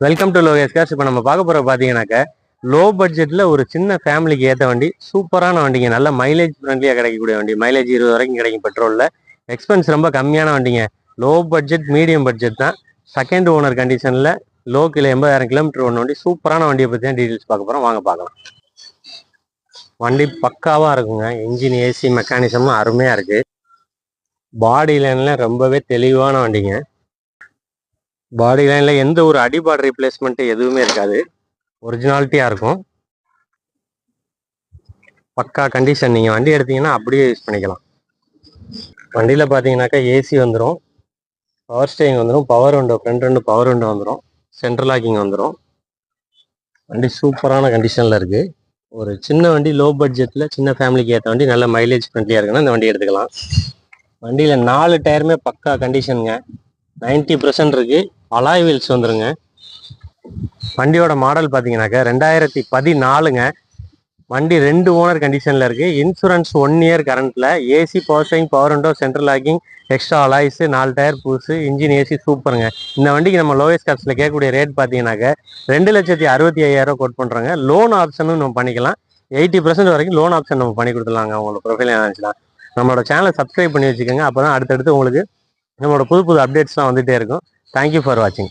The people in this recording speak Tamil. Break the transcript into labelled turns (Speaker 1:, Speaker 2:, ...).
Speaker 1: Welcome to Lokesh cars. இப்போ நம்ம பார்க்க போகிற பார்த்தீங்கன்னாக்க லோ பட்ஜெட்டில் ஒரு சின்ன ஃபேமிலிக்கு ஏற்ற வண்டி, சூப்பரான வண்டிங்க. நல்ல மைலேஜ் ஃப்ரெண்ட்லியாக கிடைக்கக்கூடிய வண்டி. மைலேஜ் 20 வரைக்கும் கிடைக்கும் பெட்ரோலில். எக்ஸ்பென்ஸ் ரொம்ப கம்மியான வண்டிங்க. லோ பட்ஜெட், மீடியம் பட்ஜெட் தான். செகண்ட் ஓனர் கண்டிஷனில் லோ கிலோ 80,000 கிலோமீட்டர் ஒன்று வண்டி. சூப்பரான வண்டியை பற்றி தான் டீட்டெயில்ஸ் பார்க்க போகிறோம். வாங்க பார்க்கலாம். வண்டி பக்காவாக இருக்குங்க. இன்ஜின், ஏசி, மெக்கானிசமும் அருமையாக இருக்குது. பாடி லைனில் ரொம்பவே தெளிவான வண்டிங்க. பாடி லைனில் எந்த ஒரு அடிபாடு ரீப்ளேஸ்மெண்ட்டு எதுவுமே இருக்காது. ஒரிஜினாலிட்டியாக இருக்கும். பக்கா கண்டிஷன். நீங்கள் வண்டி எடுத்தீங்கன்னா அப்படியே யூஸ் பண்ணிக்கலாம். வண்டியில் பார்த்தீங்கன்னாக்கா ஏசி வந்துடும், பவர் ஸ்டேரிங் வந்துடும், பவர் விண்டோ, ஃப்ரண்ட் ரெண்டு பவர் விண்டோ வந்துடும், சென்ட்ரல் லாக்கிங் வந்துடும். வண்டி சூப்பரான கண்டிஷனில் இருக்குது. ஒரு சின்ன வண்டி, லோ பட்ஜெட்டில் சின்ன ஃபேமிலிக்கு ஏற்ற வண்டி, நல்ல மைலேஜ் ஃப்ரெண்ட்லியாக இருக்குன்னா இந்த வண்டி எடுத்துக்கலாம். வண்டியில் 4 டயருமே பக்கா கண்டிஷனுங்க. 90% இருக்குது. அலாய் வீல்ஸ் வந்துருங்க. வண்டியோட மாடல் பார்த்தீங்கன்னாக்கா 2014ங்க. வண்டி 2 ஓனர் கண்டிஷனில் இருக்குது. இன்சூரன்ஸ் 1 இயர் கரண்ட்டில். AC, power steering, power window, central locking, extra alloys, 4 tyre புதுசு, இன்ஜின், ஏசி சூப்பருங்க. இந்த வண்டிக்கு நம்ம லோயஸ்ட் காஸ்ட்டில் கேட்கக்கூடிய ரேட் பார்த்தீங்கன்னாக்கா 2,65,000 கோட் பண்ணுறாங்க. லோன் ஆப்ஷனும் நம்ம பண்ணிக்கலாம். 80% வரைக்கும் லோன் ஆப்ஷன் நம்ம பண்ணி கொடுத்துலாங்க. உங்களோட ப்ரொஃபைல் இருந்துச்சுன்னா நம்மளோட சேனலை சப்ஸ்கிரைப் பண்ணி வச்சுக்கோங்க. அப்போ தான் அடுத்தடுத்து உங்களுக்கு நம்மளோட புது புது அப்டேட்ஸ்லாம் வந்துகிட்டே இருக்கும். தேங்க்யூ ஃபார் வாட்சிங்.